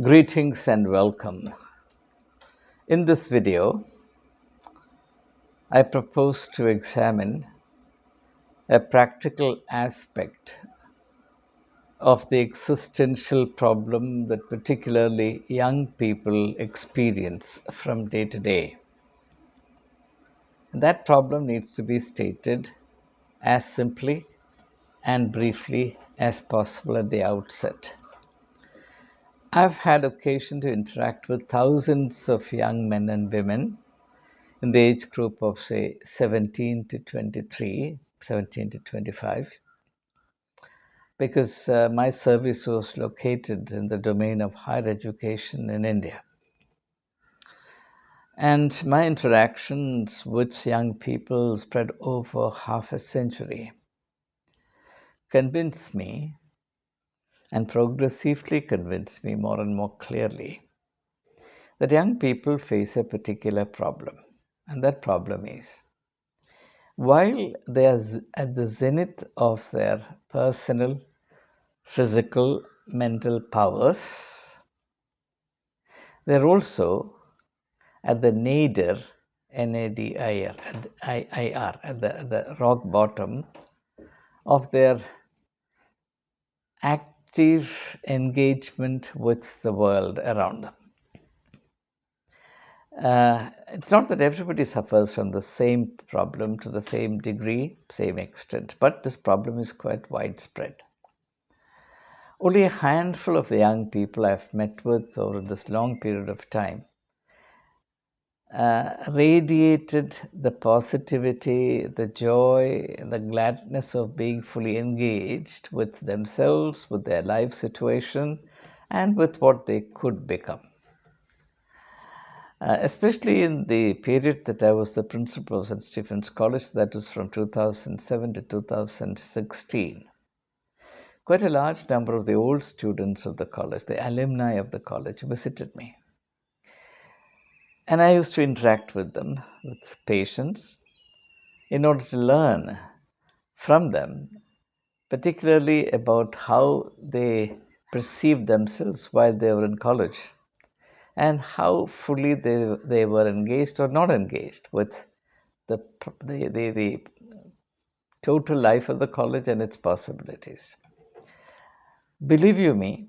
Greetings and welcome. In this video, I propose to examine a practical aspect of the existential problem that particularly young people experience from day to day. That problem needs to be stated as simply and briefly as possible at the outset. I've had occasion to interact with thousands of young men and women in the age group of, say, 17 to 23, 17 to 25, because my service was located in the domain of higher education in India. And my interactions with young people spread over half a century convinced me and progressively convinced me more and more clearly that young people face a particular problem. And that problem is, while they are at the zenith of their personal, physical, mental powers, they're also at the nadir, NADIR, at the rock bottom of their active engagement with the world around them. It's not that everybody suffers from the same problem to the same degree, same extent, but this problem is quite widespread. Only a handful of the young people I've met with over this long period of time radiated the positivity, the joy, the gladness of being fully engaged with themselves, with their life situation, and with what they could become. Especially in the period that I was the principal of St. Stephen's College, that was from 2007 to 2016. Quite a large number of the old students of the college, the alumni of the college, visited me. And I used to interact with them with patience in order to learn from them, particularly about how they perceived themselves while they were in college and how fully they were engaged or not engaged with the total life of the college and its possibilities. Believe you me,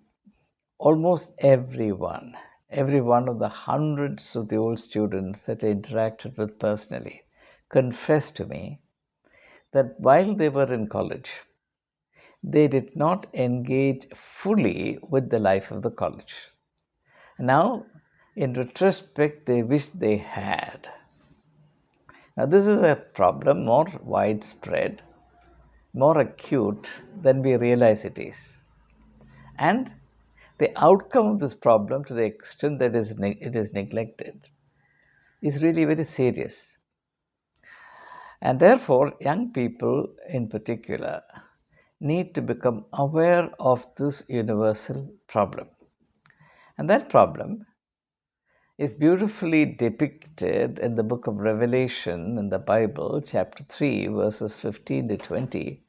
almost every one of the hundreds of the old students that I interacted with personally confessed to me that while they were in college, they did not engage fully with the life of the college. Now, in retrospect, they wish they had. Now, this is a problem more widespread, more acute than we realize it is. And the outcome of this problem, to the extent that it is neglected, is really very serious. And therefore, young people in particular need to become aware of this universal problem. And that problem is beautifully depicted in the book of Revelation in the Bible, chapter 3, verses 15 to 20.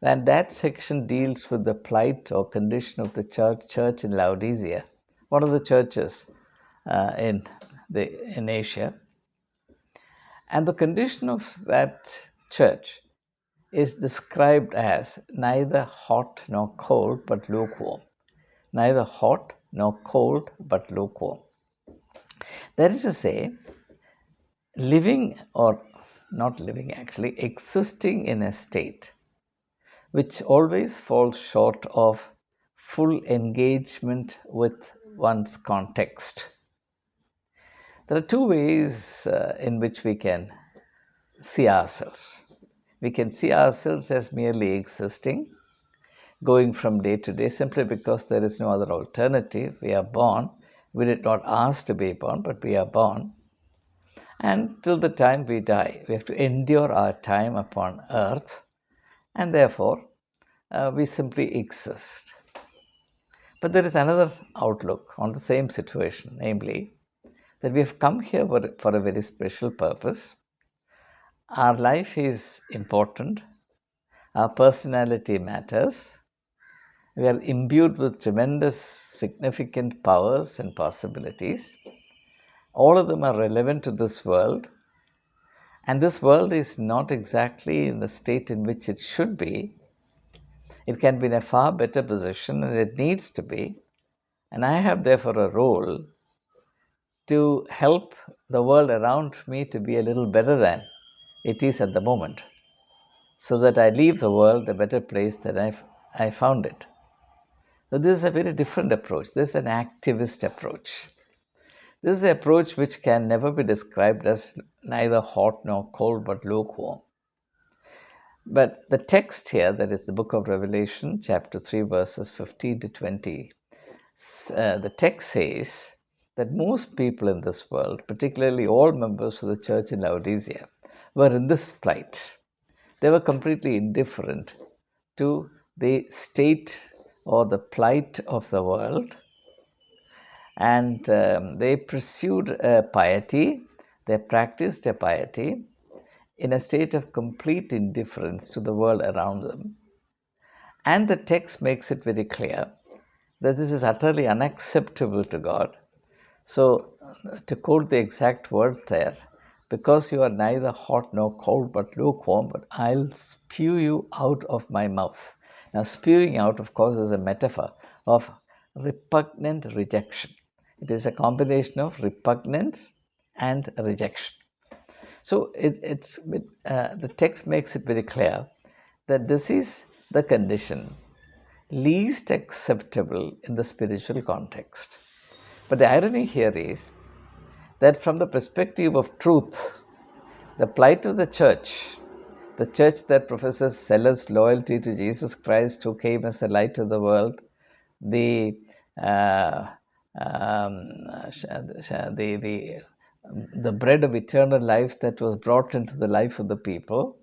And that section deals with the plight or condition of the church in Laodicea, one of the churches in Asia. And the condition of that church is described as neither hot nor cold, but lukewarm. Neither hot nor cold, but lukewarm. That is to say, living or not living actually, existing in a state which always falls short of full engagement with one's context. There are two ways in which we can see ourselves. We can see ourselves as merely existing, going from day to day simply because there is no other alternative. We are born. We did not ask to be born, but we are born. And till the time we die, we have to endure our time upon earth, and therefore we simply exist. But there is another outlook on the same situation, namely that we have come here for a very special purpose. Our life is important, our personality matters, We are imbued with tremendous significant powers and possibilities. All of them are relevant to this world, and this world is not exactly in the state in which it should be. It can be in a far better position, and it needs to be. And I have therefore a role to help the world around me to be a little better than it is at the moment, so that I leave the world a better place than I found it. So this is a very different approach. This is an activist approach. This is an approach which can never be described as neither hot nor cold but lukewarm. But the text here, that is the book of Revelation, chapter 3, verses 15 to 20, the text says that most people in this world, particularly all members of the church in Laodicea, were in this plight. They were completely indifferent to the state or the plight of the world, and they pursued piety, they practiced a piety in a state of complete indifference to the world around them. And the text makes it very clear that this is utterly unacceptable to God. So, to quote the exact word there, because you are neither hot nor cold but lukewarm, but I'll spew you out of my mouth. Now, spewing out, of course, is a metaphor of repugnant rejection. It is a combination of repugnance and rejection. So, the text makes it very clear that this is the condition least acceptable in the spiritual context. But the irony here is that from the perspective of truth, the plight of the church that professes zealous loyalty to Jesus Christ, who came as the light of the world, the uh, um, the bread of eternal life that was brought into the life of the people.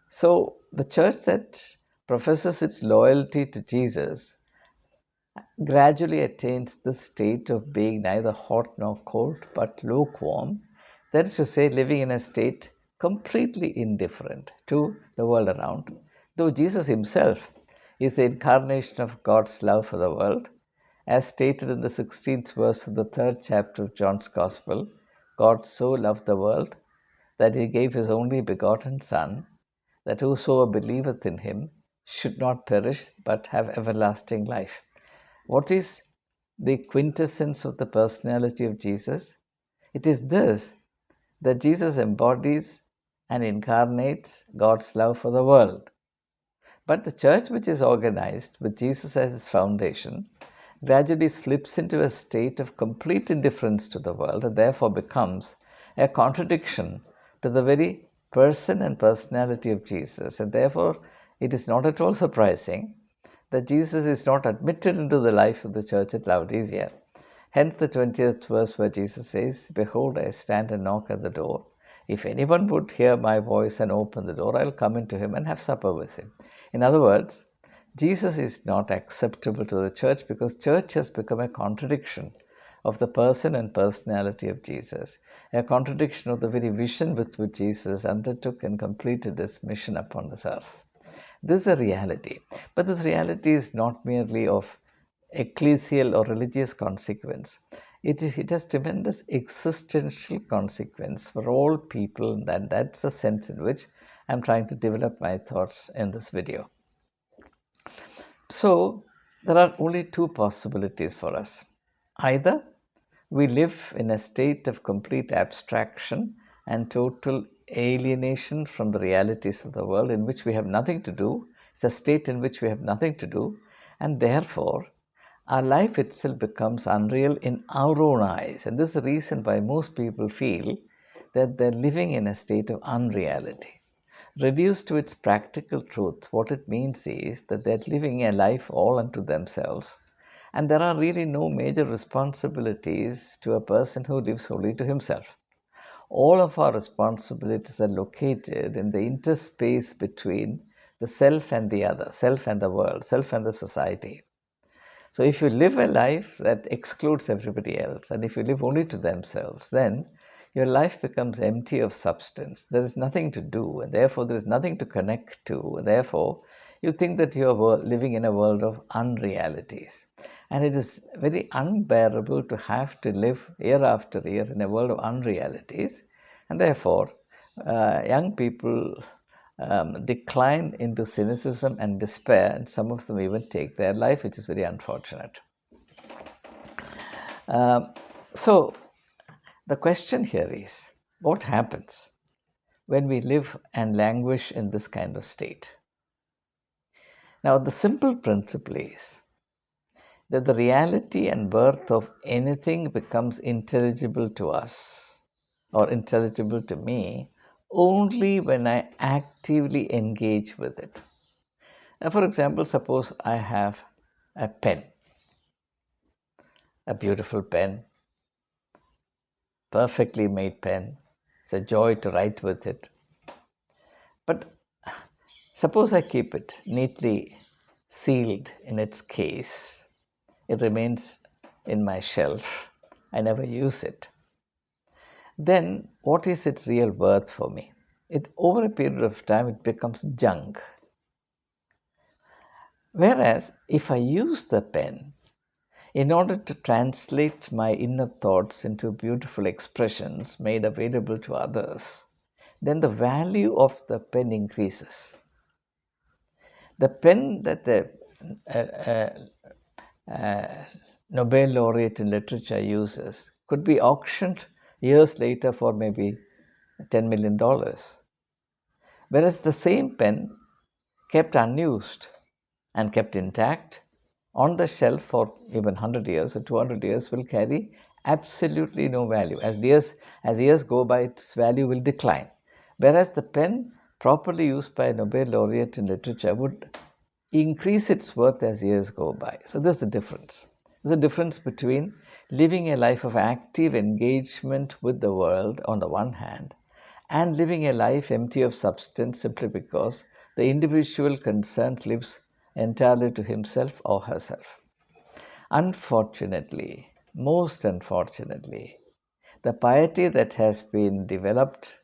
So the church that professes its loyalty to Jesus gradually attains the state of being neither hot nor cold but lukewarm, that is to say, living in a state completely indifferent to the world around. Though Jesus himself is the incarnation of God's love for the world, as stated in the 16th verse of the 3rd chapter of John's Gospel, God so loved the world that he gave his only begotten Son, that whosoever believeth in him should not perish but have everlasting life. What is the quintessence of the personality of Jesus? It is this, that Jesus embodies and incarnates God's love for the world. But the church, which is organized with Jesus as its foundation, gradually slips into a state of complete indifference to the world, and therefore becomes a contradiction to the very person and personality of Jesus. And therefore, it is not at all surprising that Jesus is not admitted into the life of the church at Laodicea. Hence the 20th verse, where Jesus says, "Behold, I stand and knock at the door. If anyone would hear my voice and open the door, I'll come into him and have supper with him." In other words, Jesus is not acceptable to the church because church has become a contradiction of the person and personality of Jesus, a contradiction of the very vision with which Jesus undertook and completed his mission upon this earth. This is a reality, but this reality is not merely of ecclesial or religious consequence. It has tremendous existential consequence for all people, and that's the sense in which I'm trying to develop my thoughts in this video. So, there are only two possibilities for us. Either we live in a state of complete abstraction and total alienation from the realities of the world, in which we have nothing to do. It's a state in which we have nothing to do, and therefore our life itself becomes unreal in our own eyes. And this is the reason why most people feel that they're living in a state of unreality. Reduced to its practical truth, what it means is that they're living a life all unto themselves, and there are really no major responsibilities to a person who lives wholly to himself. All of our responsibilities are located in the interspace between the self and the other, self and the world, self and the society. So if you live a life that excludes everybody else, and if you live only to themselves, then your life becomes empty of substance. There is nothing to do, and therefore there is nothing to connect to. Therefore, you think that you are living in a world of unrealities. And it is very unbearable to have to live year after year in a world of unrealities. And therefore, young people decline into cynicism and despair, and some of them even take their life, which is very unfortunate. So, the question here is, what happens when we live and languish in this kind of state? Now, the simple principle is that the reality and birth of anything becomes intelligible to us or intelligible to me only when I actively engage with it. Now, for example, suppose I have a pen, a beautiful pen, perfectly made pen. It's a joy to write with it. But suppose I keep it neatly sealed in its case. It remains in my shelf. I never use it. Then what is its real worth for me? Over a period of time, it becomes junk. Whereas if I use the pen in order to translate my inner thoughts into beautiful expressions made available to others, then the value of the pen increases. The pen that the Nobel laureate in literature uses could be auctioned years later for maybe $10 million. Whereas the same pen kept unused and kept intact on the shelf for even 100 years or 200 years will carry absolutely no value. As years go by, its value will decline. Whereas the pen properly used by a Nobel laureate in literature would increase its worth as years go by. So there's the difference. There's a difference between living a life of active engagement with the world on the one hand and living a life empty of substance simply because the individual concerned lives entirely to himself or herself. Unfortunately, most unfortunately, the piety that has been developed,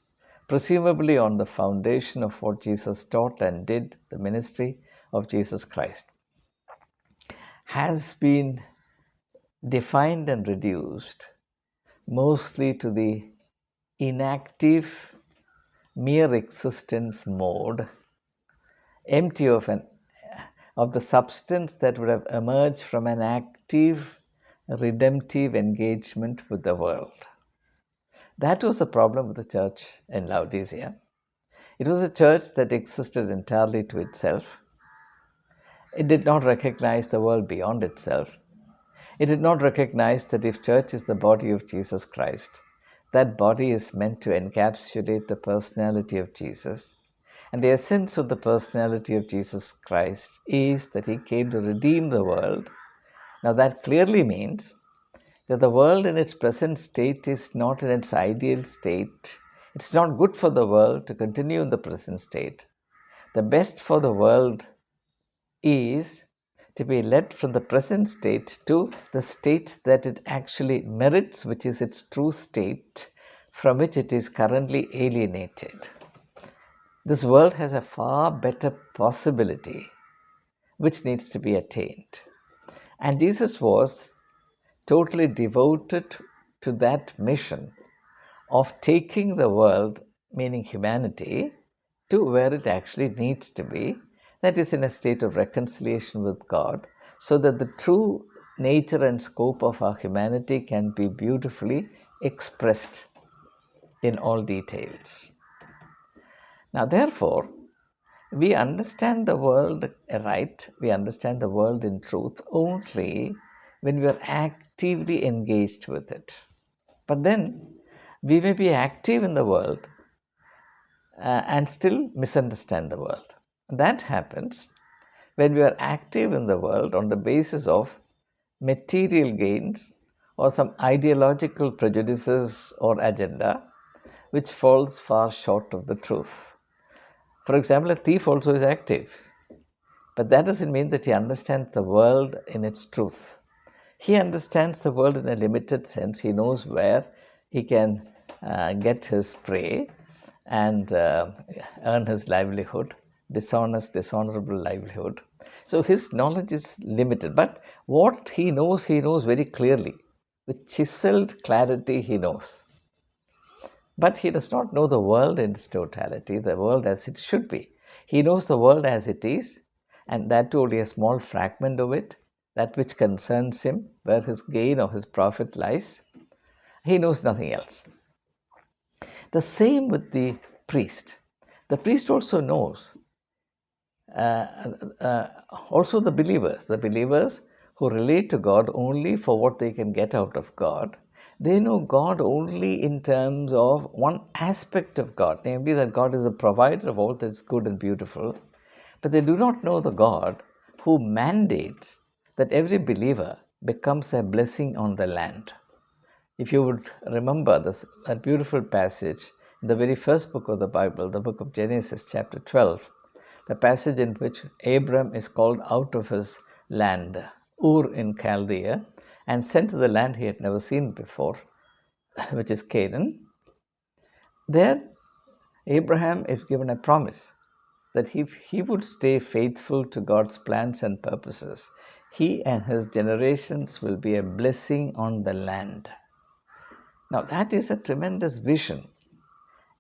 presumably on the foundation of what Jesus taught and did, the ministry of Jesus Christ, has been defined and reduced mostly to the inactive, mere existence mode, empty of the substance that would have emerged from an active, redemptive engagement with the world. That was the problem with the church in Laodicea. It was a church that existed entirely to itself. It did not recognize the world beyond itself. It did not recognize that if church is the body of Jesus Christ, that body is meant to encapsulate the personality of Jesus. And the essence of the personality of Jesus Christ is that he came to redeem the world. Now that clearly means that the world in its present state is not in its ideal state. It's not good for the world to continue in the present state. The best for the world is to be led from the present state to the state that it actually merits, which is its true state, from which it is currently alienated. This world has a far better possibility which needs to be attained. And Jesus was totally devoted to that mission of taking the world, meaning humanity, to where it actually needs to be, that is, in a state of reconciliation with God, so that the true nature and scope of our humanity can be beautifully expressed in all details. Now, therefore, we understand the world right, we understand the world in truth only when we are actively engaged with it. But then, we may be active in the world and still misunderstand the world. That happens when we are active in the world on the basis of material gains or some ideological prejudices or agenda which falls far short of the truth. For example, a thief also is active, but that doesn't mean that he understands the world in its truth. He understands the world in a limited sense. He knows where he can get his prey and earn his livelihood dishonorable livelihood. So his knowledge is limited, but what he knows very clearly. With chiseled clarity he knows. But he does not know the world in its totality, the world as it should be. He knows the world as it is, and that too only a small fragment of it, that which concerns him, where his gain or his profit lies. He knows nothing else. The same with the priest. The priest also knows, also the believers who relate to God only for what they can get out of God. They know God only in terms of one aspect of God, namely that God is the provider of all that is good and beautiful. But they do not know the God who mandates that every believer becomes a blessing on the land. If you would remember that beautiful passage in the very first book of the Bible, the book of Genesis, chapter 12, the passage in which Abram is called out of his land, Ur in Chaldea, and sent to the land he had never seen before, which is Canaan. There, Abraham is given a promise that if he would stay faithful to God's plans and purposes, he and his generations will be a blessing on the land. Now, that is a tremendous vision.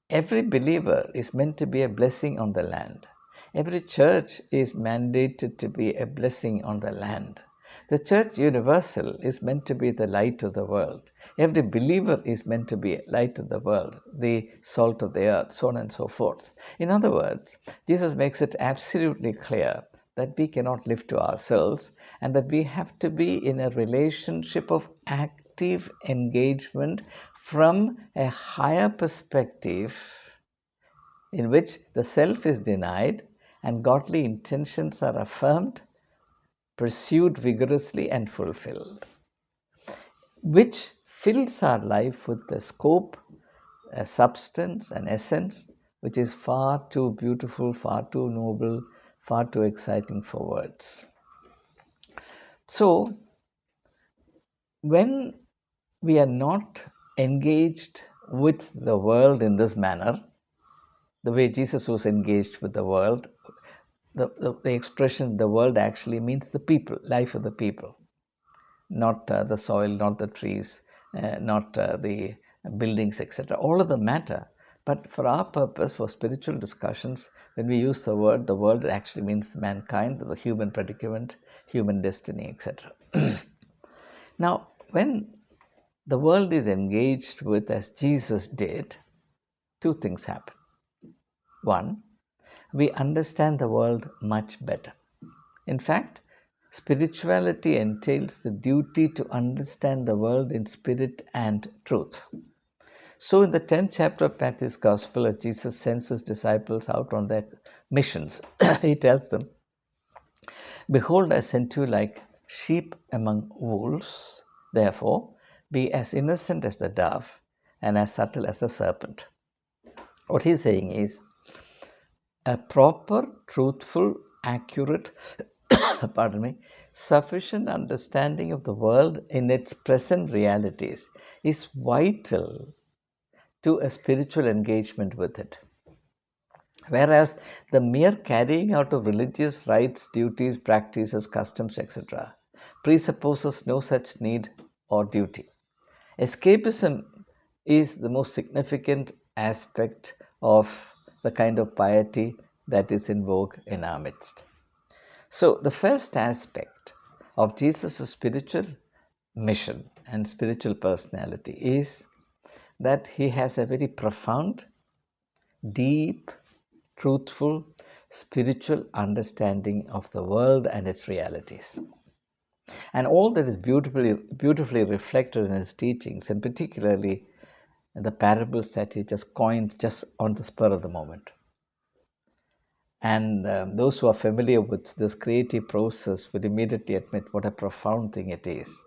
Every believer is meant to be a blessing on the land. Every church is mandated to be a blessing on the land. The church universal is meant to be the light of the world. Every believer is meant to be a light of the world, the salt of the earth, so on and so forth. In other words, Jesus makes it absolutely clear that we cannot live to ourselves and that we have to be in a relationship of active engagement from a higher perspective in which the self is denied and godly intentions are affirmed, pursued vigorously and fulfilled, which fills our life with a scope, a substance, an essence, which is far too beautiful, far too noble, far too exciting for words. So, when we are not engaged with the world in this manner, the way Jesus was engaged with the world, the expression the world actually means the people, life of the people, not the soil, not the trees, not the buildings, etc. All of them matter. But for our purpose, for spiritual discussions, when we use the world actually means mankind, the human predicament, human destiny, etc. Now, when the world is engaged with as Jesus did, two things happen. One, we understand the world much better. In fact, spirituality entails the duty to understand the world in spirit and truth. So, in the 10th chapter of Matthew's Gospel, as Jesus sends his disciples out on their missions, he tells them, "Behold, I sent you like sheep among wolves. Therefore, be as innocent as the dove and as subtle as the serpent." What he's saying is, a proper, truthful, accurate, sufficient understanding of the world in its present realities is vital to a spiritual engagement with it. Whereas the mere carrying out of religious rites, duties, practices, customs, etc., presupposes no such need or duty. Escapism is the most significant aspect of the kind of piety that is in vogue in our midst. So, the first aspect of Jesus' spiritual mission and spiritual personality is that he has a very profound, deep, truthful, spiritual understanding of the world and its realities. And all that is beautifully reflected in his teachings, and particularly the parables that he just coined just on the spur of the moment. And those who are familiar with this creative process would immediately admit what a profound thing it is.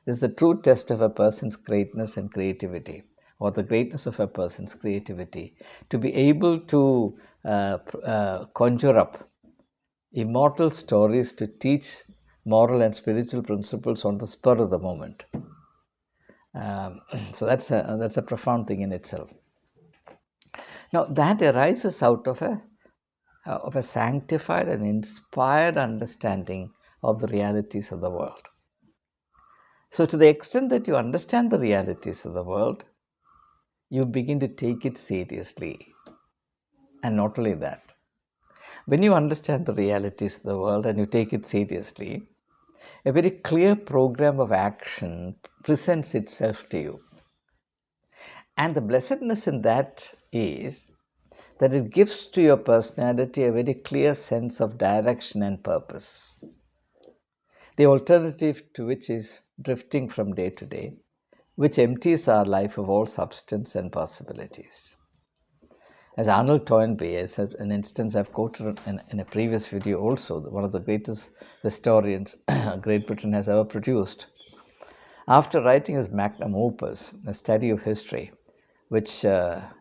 This is the true test of a person's greatness and creativity, or the greatness of a person's creativity, to be able to conjure up immortal stories to teach moral and spiritual principles on the spur of the moment. So that's a profound thing in itself. Now, that arises out of a of a sanctified and inspired understanding of the realities of the world. So, to the extent that you understand the realities of the world, you begin to take it seriously. And not only that, when you understand the realities of the world and you take it seriously, a very clear program of action presents itself to you. And the blessedness in that is that it gives to your personality a very clear sense of direction and purpose. The alternative to which is drifting from day to day, which empties our life of all substance and possibilities. As Arnold Toynbee, as an instance I've quoted in a previous video also, one of the greatest historians Great Britain has ever produced, after writing his magnum opus, A Study of History, which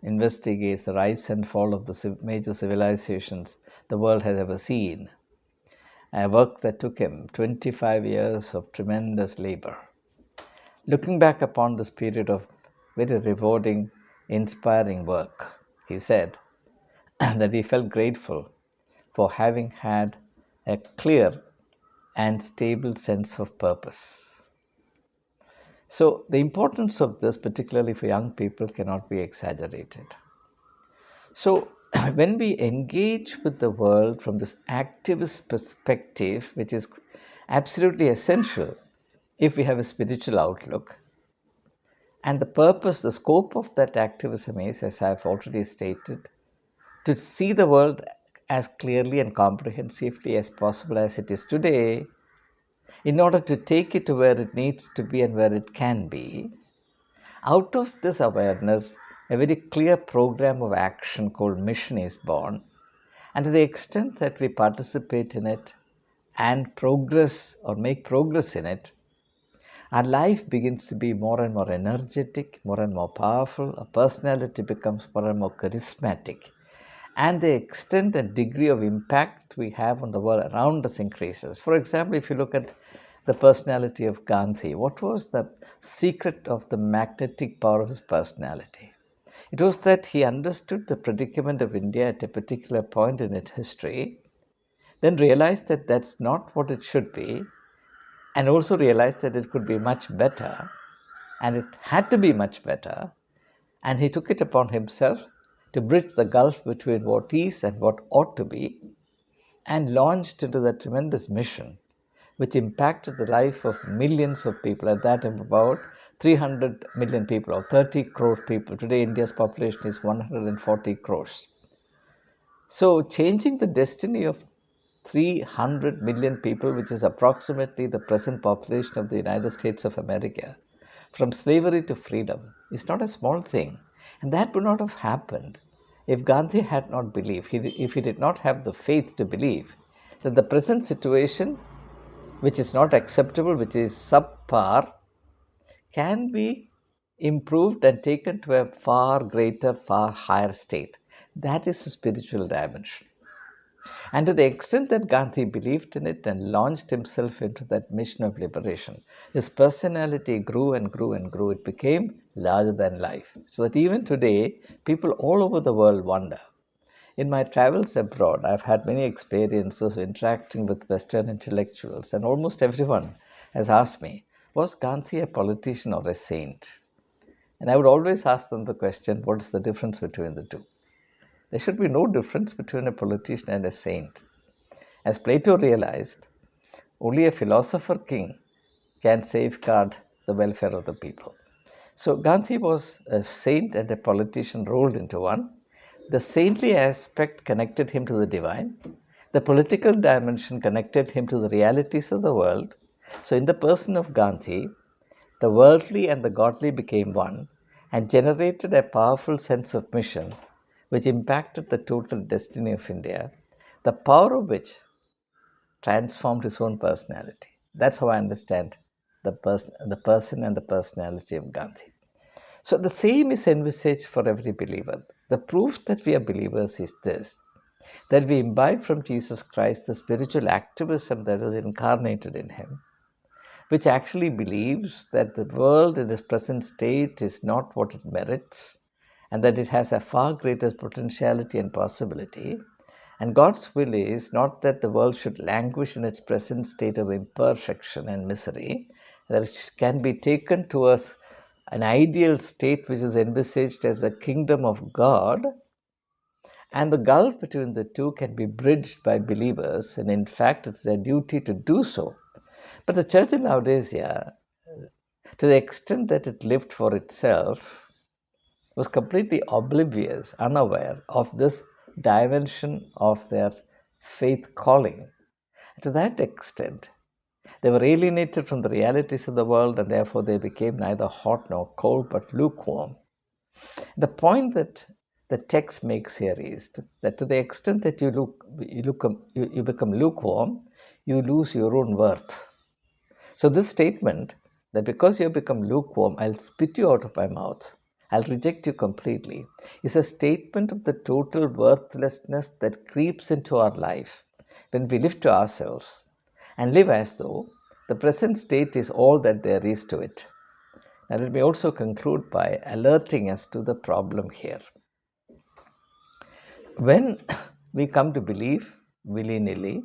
investigates the rise and fall of the major civilizations the world has ever seen, a work that took him 25 years of tremendous labor. Looking back upon this period of very rewarding, inspiring work, he said that he felt grateful for having had a clear and stable sense of purpose. So, the importance of this, particularly for young people, cannot be exaggerated. So, when we engage with the world from this activist perspective, which is absolutely essential if we have a spiritual outlook, and the purpose, the scope of that activism is, as I've already stated, to see the world as clearly and comprehensively as possible as it is today, in order to take it to where it needs to be and where it can be. Out of this awareness, a very clear program of action called mission is born. And to the extent that we participate in it and progress or make progress in it, our life begins to be more and more energetic, more and more powerful. Our personality becomes more and more charismatic. And the extent and degree of impact we have on the world around us increases. For example, if you look at the personality of Gandhi, what was the secret of the magnetic power of his personality? It was that he understood the predicament of India at a particular point in its history, then realized that that's not what it should be, and also realized that it could be much better, and it had to be much better, and he took it upon himself to bridge the gulf between what is and what ought to be, and launched into that tremendous mission, which impacted the life of millions of people. At that time, about 300 million people or 30 crore people. Today, India's population is 140 crores. So, changing the destiny of 300 million people, which is approximately the present population of the United States of America, from slavery to freedom, is not a small thing. And that would not have happened if Gandhi had not believed, if he did not have the faith to believe that the present situation, which is not acceptable, which is subpar, can be improved and taken to a far greater, far higher state. That is the spiritual dimension. And to the extent that Gandhi believed in it and launched himself into that mission of liberation, his personality grew and grew and grew. It became larger than life. So that even today, people all over the world wonder. In my travels abroad, I've had many experiences interacting with Western intellectuals, and almost everyone has asked me, was Gandhi a politician or a saint? And I would always ask them the question, what is the difference between the two? There should be no difference between a politician and a saint. As Plato realized, only a philosopher king can safeguard the welfare of the people. So Gandhi was a saint and a politician rolled into one. The saintly aspect connected him to the divine. The political dimension connected him to the realities of the world. So in the person of Gandhi, the worldly and the godly became one and generated a powerful sense of mission which impacted the total destiny of India, the power of which transformed his own personality. That's how I understand the person and the personality of Gandhi. So the same is envisaged for every believer. The proof that we are believers is this, that we imbibe from Jesus Christ the spiritual activism that is incarnated in him, which actually believes that the world in its present state is not what it merits and that it has a far greater potentiality and possibility, And God's will is not that the world should languish in its present state of imperfection and misery, that it can be taken to us an ideal state which is envisaged as the kingdom of God, and the gulf between the two can be bridged by believers, and in fact, it's their duty to do so. But the church in Laodicea, to the extent that it lived for itself, was completely oblivious, unaware of this dimension of their faith calling. To that extent, they were alienated from the realities of the world, and therefore they became neither hot nor cold but lukewarm. The point that the text makes here is that to the extent that you become lukewarm, you lose your own worth. So this statement that because you have become lukewarm, I'll spit you out of my mouth, I'll reject you completely, is a statement of the total worthlessness that creeps into our life when we live to ourselves and live as though the present state is all that there is to it. Now, let me also conclude by alerting us to the problem here. When we come to believe willy-nilly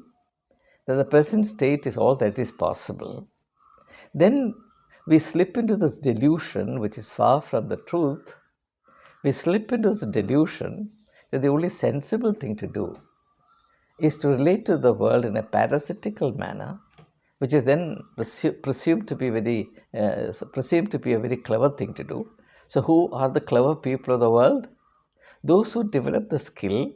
that the present state is all that is possible, then we slip into this delusion which is far from the truth. We slip into this delusion that the only sensible thing to do is to relate to the world in a parasitical manner, which is then presumed to be a very clever thing to do. So who are the clever people of the world? Those who develop the skill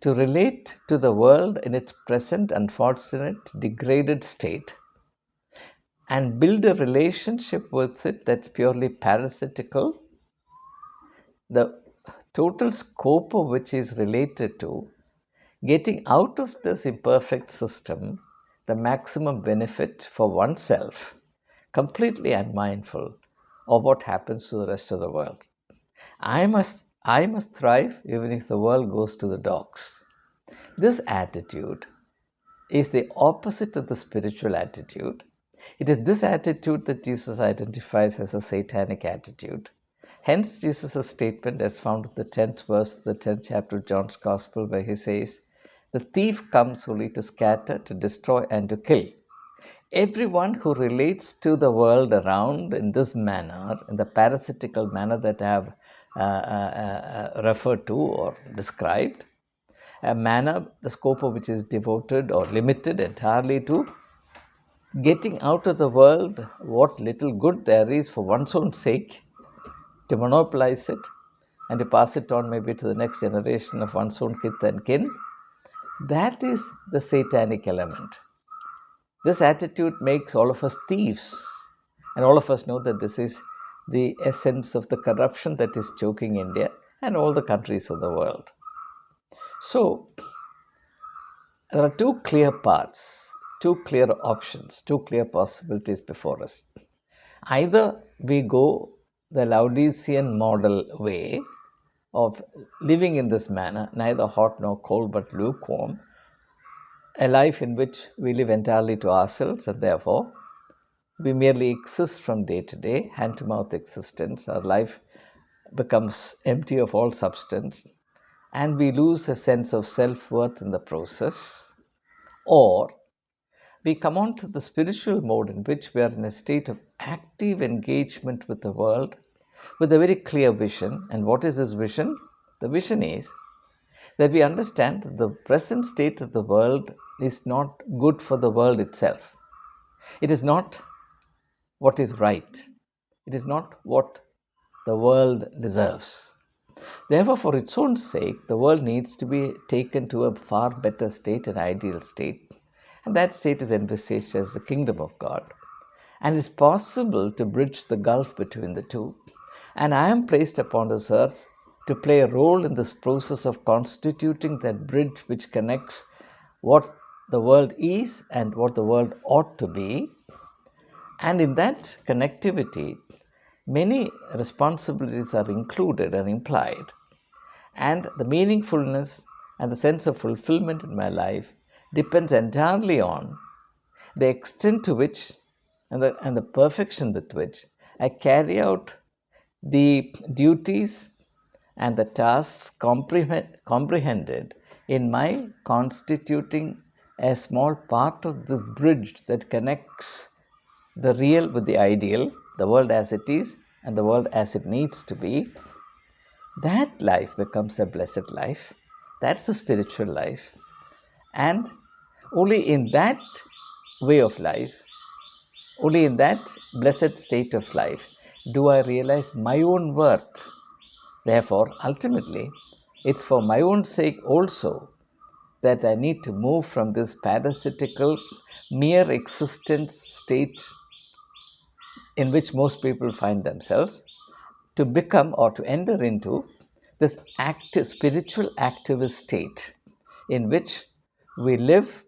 to relate to the world in its present unfortunate degraded state and build a relationship with it that's purely parasitical, the total scope of which is related to getting out of this imperfect system the maximum benefit for oneself, completely unmindful of what happens to the rest of the world. I must thrive even if the world goes to the dogs. This attitude is the opposite of the spiritual attitude. It is this attitude that Jesus identifies as a satanic attitude. Hence, Jesus' statement as found in the 10th verse of the 10th chapter of John's Gospel, where he says, "The thief comes only to scatter, to destroy, and to kill." Everyone who relates to the world around in this manner, in the parasitical manner that I have referred to or described, a manner, the scope of which is devoted or limited entirely to getting out of the world what little good there is for one's own sake, to monopolize it, and to pass it on maybe to the next generation of one's own kith and kin. That is the satanic element. This attitude makes all of us thieves, and all of us know that this is the essence of the corruption that is choking India and all the countries of the world. So, there are two clear paths, two clear options, two clear possibilities before us. Either we go the Laodicean model way of living in this manner, neither hot nor cold but lukewarm, a life in which we live entirely to ourselves and therefore we merely exist from day to day, hand to mouth existence. Our life becomes empty of all substance and we lose a sense of self-worth in the process. Or we come on to the spiritual mode in which we are in a state of active engagement with the world with a very clear vision. And what is this vision? The vision is that we understand that the present state of the world is not good for the world itself. It is not what is right. It is not what the world deserves. Therefore, for its own sake, the world needs to be taken to a far better state, an ideal state. And that state is envisaged as the kingdom of God. And it is possible to bridge the gulf between the two. And I am placed upon this earth to play a role in this process of constituting that bridge which connects what the world is and what the world ought to be. And in that connectivity, many responsibilities are included and implied. And the meaningfulness and the sense of fulfillment in my life depends entirely on the extent to which and the perfection with which I carry out the duties and the tasks comprehended in my constituting a small part of this bridge that connects the real with the ideal, the world as it is and the world as it needs to be, that life becomes a blessed life. That's the spiritual life. And only in that way of life, only in that blessed state of life, do I realize my own worth. Therefore, ultimately, it's for my own sake also that I need to move from this parasitical, mere existence state in which most people find themselves to become or to enter into this active, spiritual activist state in which we live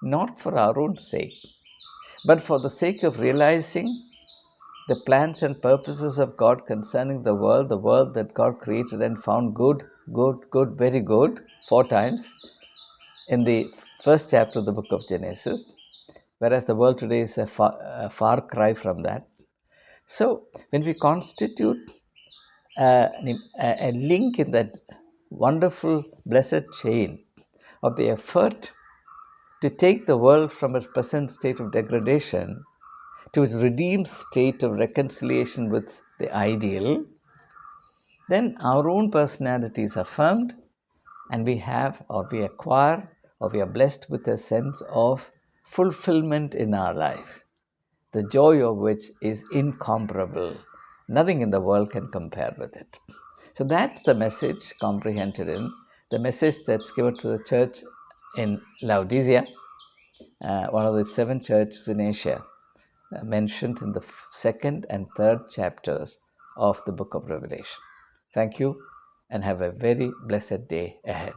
not for our own sake, but for the sake of realizing the plans and purposes of God concerning the world that God created and found good, good, good, very good, 4 times in the first chapter of the book of Genesis, whereas the world today is a far cry from that. So, when we constitute a link in that wonderful, blessed chain of the effort to take the world from its present state of degradation to its redeemed state of reconciliation with the ideal, then our own personality is affirmed and we have or we acquire or we are blessed with a sense of fulfillment in our life, the joy of which is incomparable. Nothing in the world can compare with it. So that's the message comprehended in the message that's given to the church in Laodicea, one of the 7 churches in Asia, mentioned in the second and third chapters of the book of Revelation. Thank you and have a very blessed day ahead.